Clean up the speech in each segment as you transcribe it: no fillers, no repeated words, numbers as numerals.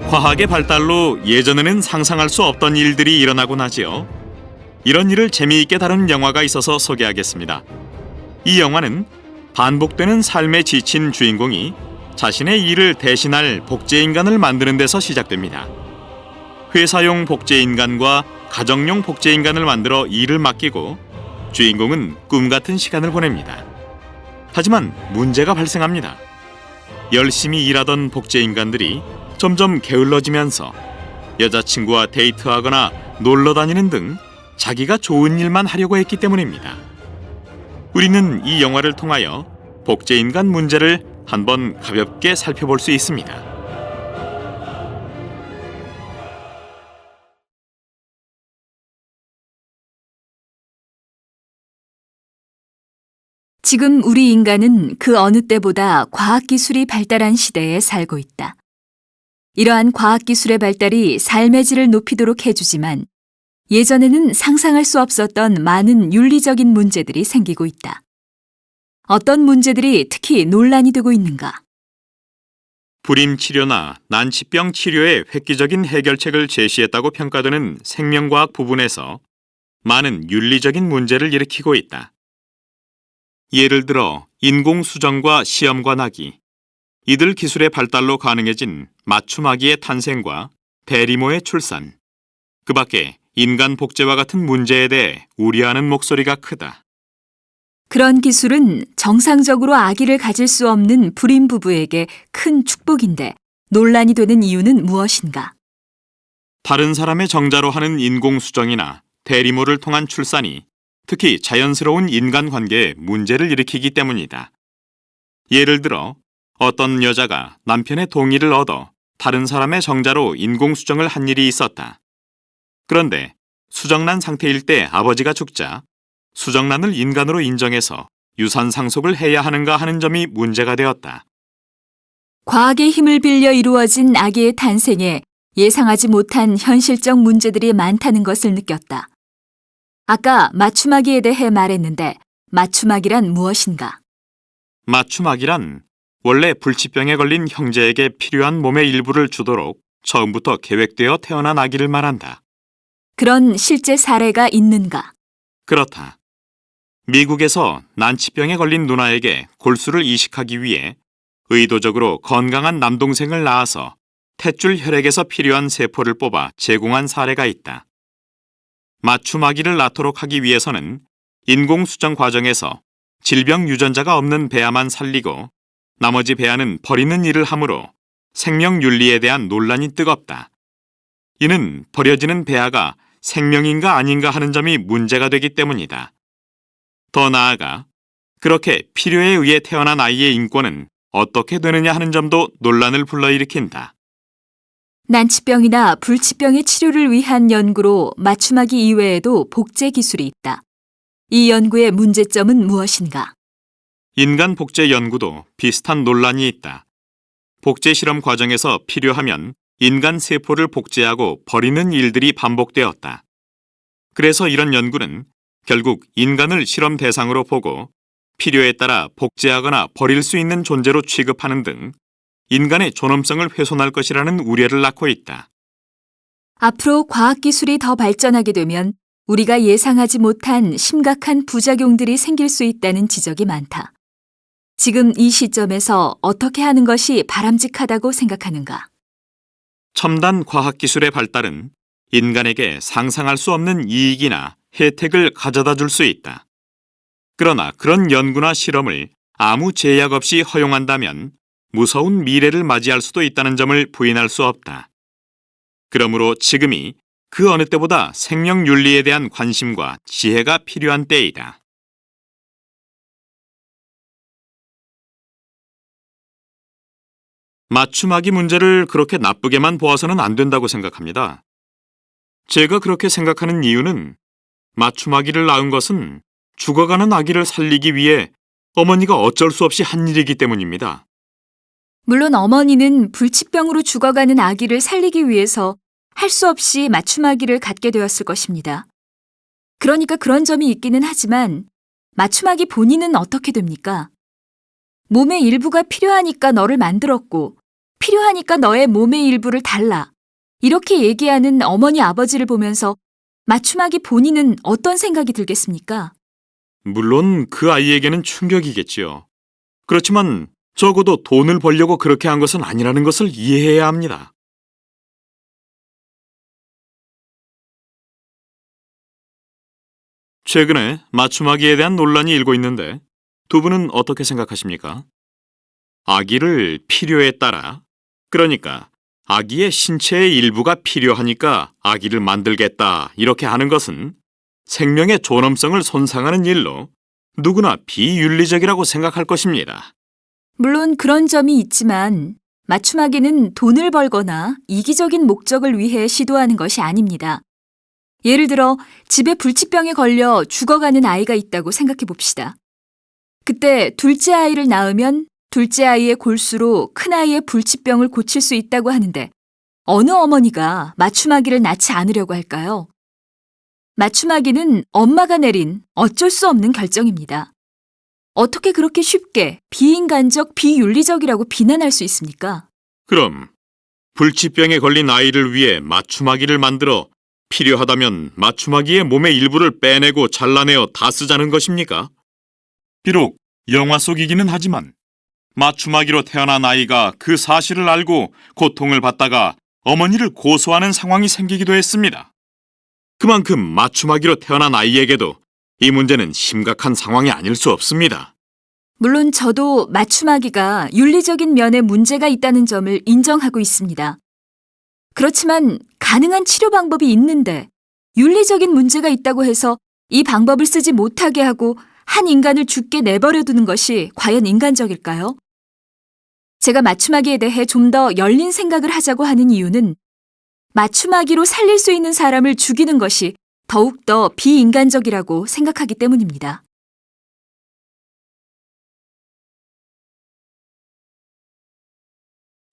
과학의 발달로 예전에는 상상할 수 없던 일들이 일어나곤 하지요. 이런 일을 재미있게 다룬 영화가 있어서 소개하겠습니다. 이 영화는 반복되는 삶에 지친 주인공이 자신의 일을 대신할 복제인간을 만드는 데서 시작됩니다. 회사용 복제인간과 가정용 복제인간을 만들어 일을 맡기고 주인공은 꿈 같은 시간을 보냅니다. 하지만 문제가 발생합니다. 열심히 일하던 복제인간들이 점점 게을러지면서 여자친구와 데이트하거나 놀러 다니는 등 자기가 좋은 일만 하려고 했기 때문입니다. 우리는 이 영화를 통하여 복제인간 문제를 한번 가볍게 살펴볼 수 있습니다. 지금 우리 인간은 그 어느 때보다 과학기술이 발달한 시대에 살고 있다. 이러한 과학기술의 발달이 삶의 질을 높이도록 해주지만 예전에는 상상할 수 없었던 많은 윤리적인 문제들이 생기고 있다. 어떤 문제들이 특히 논란이 되고 있는가? 불임 치료나 난치병 치료의 획기적인 해결책을 제시했다고 평가되는 생명과학 부분에서 많은 윤리적인 문제를 일으키고 있다. 예를 들어 인공수정과 시험관아기, 이들 기술의 발달로 가능해진 맞춤아기의 탄생과 대리모의 출산, 그 밖에 인간 복제와 같은 문제에 대해 우려하는 목소리가 크다. 그런 기술은 정상적으로 아기를 가질 수 없는 불임 부부에게 큰 축복인데 논란이 되는 이유는 무엇인가? 다른 사람의 정자로 하는 인공수정이나 대리모를 통한 출산이 특히 자연스러운 인간관계에 문제를 일으키기 때문이다. 예를 들어 어떤 여자가 남편의 동의를 얻어 다른 사람의 정자로 인공수정을 한 일이 있었다. 그런데 수정란 상태일 때 아버지가 죽자 수정란을 인간으로 인정해서 유산 상속을 해야 하는가 하는 점이 문제가 되었다. 과학의 힘을 빌려 이루어진 아기의 탄생에 예상하지 못한 현실적 문제들이 많다는 것을 느꼈다. 아까 맞춤아기에 대해 말했는데 맞춤아기란 무엇인가? 맞춤아기란 원래 불치병에 걸린 형제에게 필요한 몸의 일부를 주도록 처음부터 계획되어 태어난 아기를 말한다. 그런 실제 사례가 있는가? 그렇다. 미국에서 난치병에 걸린 누나에게 골수를 이식하기 위해 의도적으로 건강한 남동생을 낳아서 탯줄 혈액에서 필요한 세포를 뽑아 제공한 사례가 있다. 맞춤 아기를 낳도록 하기 위해서는 인공수정 과정에서 질병 유전자가 없는 배아만 살리고 나머지 배아는 버리는 일을 하므로 생명 윤리에 대한 논란이 뜨겁다. 이는 버려지는 배아가 생명인가 아닌가 하는 점이 문제가 되기 때문이다. 더 나아가 그렇게 필요에 의해 태어난 아이의 인권은 어떻게 되느냐 하는 점도 논란을 불러일으킨다. 난치병이나 불치병의 치료를 위한 연구로 맞춤아기 이외에도 복제 기술이 있다. 이 연구의 문제점은 무엇인가? 인간 복제 연구도 비슷한 논란이 있다. 복제 실험 과정에서 필요하면 인간 세포를 복제하고 버리는 일들이 반복되었다. 그래서 이런 연구는 결국 인간을 실험 대상으로 보고 필요에 따라 복제하거나 버릴 수 있는 존재로 취급하는 등 인간의 존엄성을 훼손할 것이라는 우려를 낳고 있다. 앞으로 과학기술이 더 발전하게 되면 우리가 예상하지 못한 심각한 부작용들이 생길 수 있다는 지적이 많다. 지금 이 시점에서 어떻게 하는 것이 바람직하다고 생각하는가? 첨단 과학기술의 발달은 인간에게 상상할 수 없는 이익이나 혜택을 가져다 줄 수 있다. 그러나 그런 연구나 실험을 아무 제약 없이 허용한다면 무서운 미래를 맞이할 수도 있다는 점을 부인할 수 없다. 그러므로 지금이 그 어느 때보다 생명 윤리에 대한 관심과 지혜가 필요한 때이다. 맞춤아기 문제를 그렇게 나쁘게만 보아서는 안 된다고 생각합니다. 제가 그렇게 생각하는 이유는 맞춤아기를 낳은 것은 죽어가는 아기를 살리기 위해 어머니가 어쩔 수 없이 한 일이기 때문입니다. 물론 어머니는 불치병으로 죽어가는 아기를 살리기 위해서 할 수 없이 맞춤아기를 갖게 되었을 것입니다. 그러니까 그런 점이 있기는 하지만 맞춤아기 본인은 어떻게 됩니까? 몸의 일부가 필요하니까 너를 만들었고 필요하니까 너의 몸의 일부를 달라. 이렇게 얘기하는 어머니 아버지를 보면서 맞춤아기 본인은 어떤 생각이 들겠습니까? 물론 그 아이에게는 충격이겠지요. 그렇지만 적어도 돈을 벌려고 그렇게 한 것은 아니라는 것을 이해해야 합니다. 최근에 맞춤아기에 대한 논란이 일고 있는데 두 분은 어떻게 생각하십니까? 아기를 필요에 따라, 그러니까 아기의 신체의 일부가 필요하니까 아기를 만들겠다 이렇게 하는 것은 생명의 존엄성을 손상하는 일로 누구나 비윤리적이라고 생각할 것입니다. 물론 그런 점이 있지만 맞춤아기는 돈을 벌거나 이기적인 목적을 위해 시도하는 것이 아닙니다. 예를 들어 집에 불치병에 걸려 죽어가는 아이가 있다고 생각해 봅시다. 그때 둘째 아이를 낳으면 둘째 아이의 골수로 큰 아이의 불치병을 고칠 수 있다고 하는데 어느 어머니가 맞춤아기를 낳지 않으려고 할까요? 맞춤아기는 엄마가 내린 어쩔 수 없는 결정입니다. 어떻게 그렇게 쉽게 비인간적, 비윤리적이라고 비난할 수 있습니까? 그럼 불치병에 걸린 아이를 위해 맞춤아기를 만들어 필요하다면 맞춤아기의 몸의 일부를 빼내고 잘라내어 다 쓰자는 것입니까? 비록 영화 속이기는 하지만 맞춤아기로 태어난 아이가 그 사실을 알고 고통을 받다가 어머니를 고소하는 상황이 생기기도 했습니다. 그만큼 맞춤아기로 태어난 아이에게도 이 문제는 심각한 상황이 아닐 수 없습니다. 물론 저도 맞춤아기가 윤리적인 면에 문제가 있다는 점을 인정하고 있습니다. 그렇지만 가능한 치료 방법이 있는데 윤리적인 문제가 있다고 해서 이 방법을 쓰지 못하게 하고 한 인간을 죽게 내버려 두는 것이 과연 인간적일까요? 제가 맞춤아기에 대해 좀 더 열린 생각을 하자고 하는 이유는 맞춤아기로 살릴 수 있는 사람을 죽이는 것이 더욱더 비인간적이라고 생각하기 때문입니다.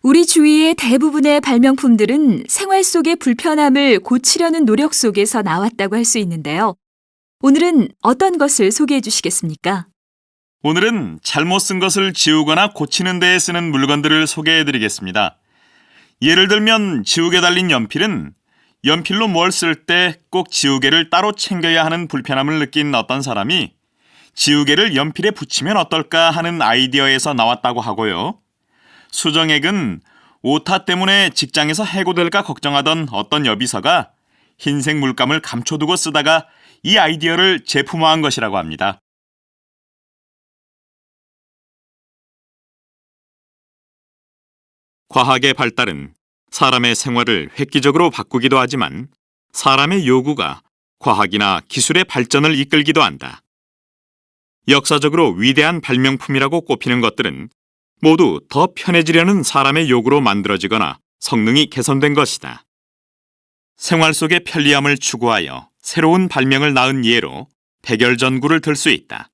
우리 주위의 대부분의 발명품들은 생활 속의 불편함을 고치려는 노력 속에서 나왔다고 할 수 있는데요. 오늘은 어떤 것을 소개해 주시겠습니까? 오늘은 잘못 쓴 것을 지우거나 고치는 데에 쓰는 물건들을 소개해 드리겠습니다. 예를 들면 지우개 달린 연필은 연필로 뭘 쓸 때 꼭 지우개를 따로 챙겨야 하는 불편함을 느낀 어떤 사람이 지우개를 연필에 붙이면 어떨까 하는 아이디어에서 나왔다고 하고요. 수정액은 오타 때문에 직장에서 해고될까 걱정하던 어떤 여비서가 흰색 물감을 감춰두고 쓰다가 이 아이디어를 제품화한 것이라고 합니다. 과학의 발달은 사람의 생활을 획기적으로 바꾸기도 하지만 사람의 요구가 과학이나 기술의 발전을 이끌기도 한다. 역사적으로 위대한 발명품이라고 꼽히는 것들은 모두 더 편해지려는 사람의 요구로 만들어지거나 성능이 개선된 것이다. 생활 속의 편리함을 추구하여 새로운 발명을 낳은 예로 백열전구를 들 수 있다.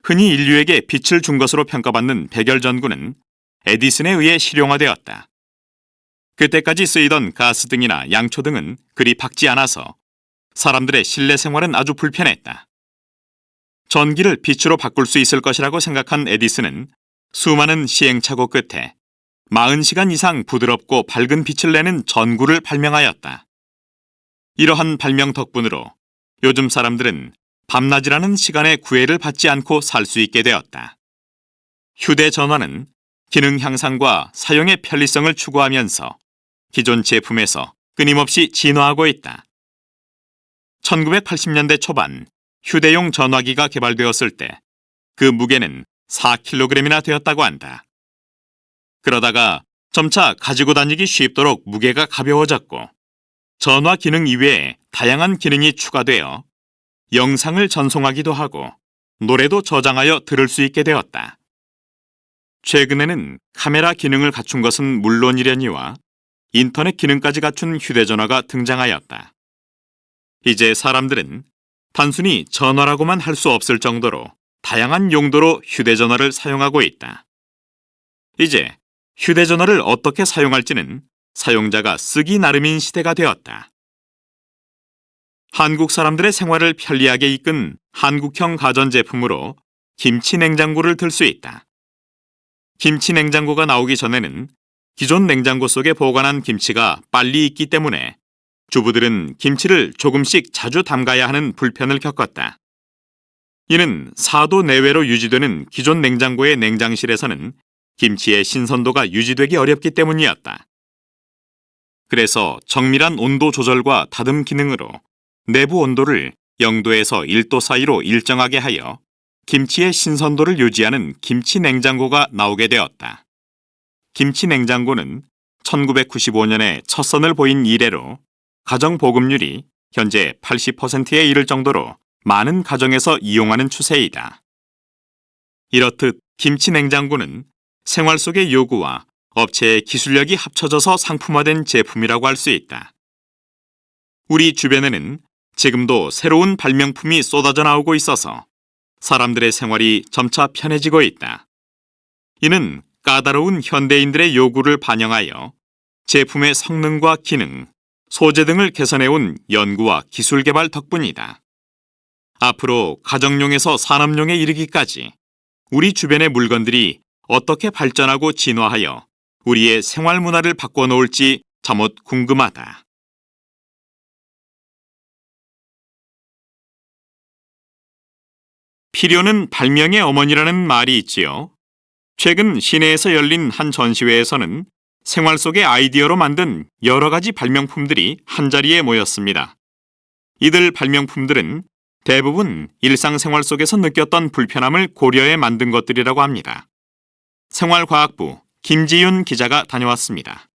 흔히 인류에게 빛을 준 것으로 평가받는 백열전구는 에디슨에 의해 실용화되었다. 그때까지 쓰이던 가스등이나 양초등은 그리 밝지 않아서 사람들의 실내 생활은 아주 불편했다. 전기를 빛으로 바꿀 수 있을 것이라고 생각한 에디슨은 수많은 시행착오 끝에 40시간 이상 부드럽고 밝은 빛을 내는 전구를 발명하였다. 이러한 발명 덕분으로 요즘 사람들은 밤낮이라는 시간에 구애를 받지 않고 살 수 있게 되었다. 휴대전화는 기능 향상과 사용의 편리성을 추구하면서 기존 제품에서 끊임없이 진화하고 있다. 1980년대 초반 휴대용 전화기가 개발되었을 때 그 무게는 4kg이나 되었다고 한다. 그러다가 점차 가지고 다니기 쉽도록 무게가 가벼워졌고 전화 기능 이외에 다양한 기능이 추가되어 영상을 전송하기도 하고 노래도 저장하여 들을 수 있게 되었다. 최근에는 카메라 기능을 갖춘 것은 물론이려니와 인터넷 기능까지 갖춘 휴대전화가 등장하였다. 이제 사람들은 단순히 전화라고만 할 수 없을 정도로 다양한 용도로 휴대전화를 사용하고 있다. 이제 휴대전화를 어떻게 사용할지는 사용자가 쓰기 나름인 시대가 되었다. 한국 사람들의 생활을 편리하게 이끈 한국형 가전제품으로 김치 냉장고를 들 수 있다. 김치 냉장고가 나오기 전에는 기존 냉장고 속에 보관한 김치가 빨리 익기 때문에 주부들은 김치를 조금씩 자주 담가야 하는 불편을 겪었다. 이는 4도 내외로 유지되는 기존 냉장고의 냉장실에서는 김치의 신선도가 유지되기 어렵기 때문이었다. 그래서 정밀한 온도 조절과 다듬 기능으로 내부 온도를 0도에서 1도 사이로 일정하게 하여 김치의 신선도를 유지하는 김치 냉장고가 나오게 되었다. 김치 냉장고는 1995년에 첫 선을 보인 이래로 가정 보급률이 현재 80%에 이를 정도로 많은 가정에서 이용하는 추세이다. 이렇듯 김치 냉장고는 생활 속의 요구와 업체의 기술력이 합쳐져서 상품화된 제품이라고 할 수 있다. 우리 주변에는 지금도 새로운 발명품이 쏟아져 나오고 있어서 사람들의 생활이 점차 편해지고 있다. 이는 까다로운 현대인들의 요구를 반영하여 제품의 성능과 기능, 소재 등을 개선해온 연구와 기술 개발 덕분이다. 앞으로 가정용에서 산업용에 이르기까지 우리 주변의 물건들이 어떻게 발전하고 진화하여 우리의 생활 문화를 바꿔놓을지 잠옷 궁금하다. 필요는 발명의 어머니라는 말이 있지요. 최근 시내에서 열린 한 전시회에서는 생활 속의 아이디어로 만든 여러 가지 발명품들이 한자리에 모였습니다. 이들 발명품들은 대부분 일상생활 속에서 느꼈던 불편함을 고려해 만든 것들이라고 합니다. 생활과학부 김지윤 기자가 다녀왔습니다.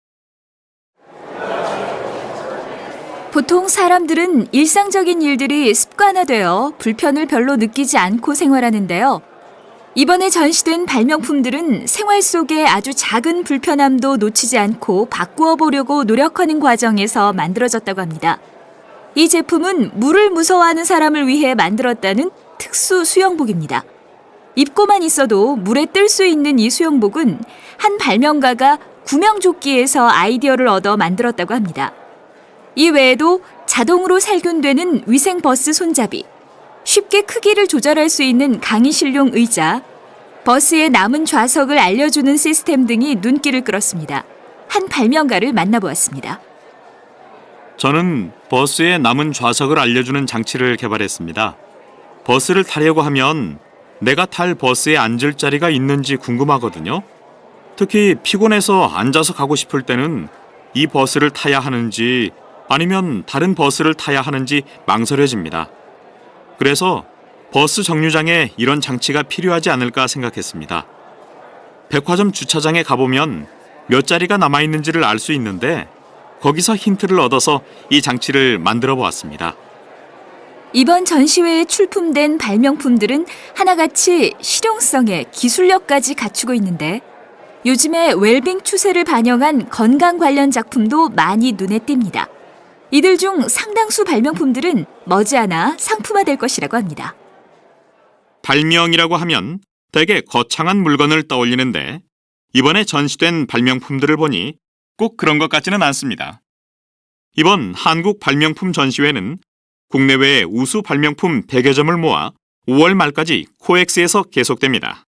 보통 사람들은 일상적인 일들이 습관화되어 불편을 별로 느끼지 않고 생활하는데요. 이번에 전시된 발명품들은 생활 속의 아주 작은 불편함도 놓치지 않고 바꾸어 보려고 노력하는 과정에서 만들어졌다고 합니다. 이 제품은 물을 무서워하는 사람을 위해 만들었다는 특수 수영복입니다. 입고만 있어도 물에 뜰 수 있는 이 수영복은 한 발명가가 구명조끼에서 아이디어를 얻어 만들었다고 합니다. 이 외에도 자동으로 살균되는 위생버스 손잡이, 쉽게 크기를 조절할 수 있는 강의실용 의자, 버스의 남은 좌석을 알려주는 시스템 등이 눈길을 끌었습니다. 한 발명가를 만나보았습니다. 저는 버스의 남은 좌석을 알려주는 장치를 개발했습니다. 버스를 타려고 하면 내가 탈 버스에 앉을 자리가 있는지 궁금하거든요. 특히 피곤해서 앉아서 가고 싶을 때는 이 버스를 타야 하는지 아니면 다른 버스를 타야 하는지 망설여집니다. 그래서 버스 정류장에 이런 장치가 필요하지 않을까 생각했습니다. 백화점 주차장에 가보면 몇 자리가 남아있는지를 알 수 있는데 거기서 힌트를 얻어서 이 장치를 만들어 보았습니다. 이번 전시회에 출품된 발명품들은 하나같이 실용성에 기술력까지 갖추고 있는데 요즘의 웰빙 추세를 반영한 건강 관련 작품도 많이 눈에 띕니다. 이들 중 상당수 발명품들은 머지않아 상품화될 것이라고 합니다. 발명이라고 하면 되게 거창한 물건을 떠올리는데 이번에 전시된 발명품들을 보니 꼭 그런 것 같지는 않습니다. 이번 한국 발명품 전시회는 국내외 우수 발명품 100여 점을 모아 5월 말까지 코엑스에서 계속됩니다.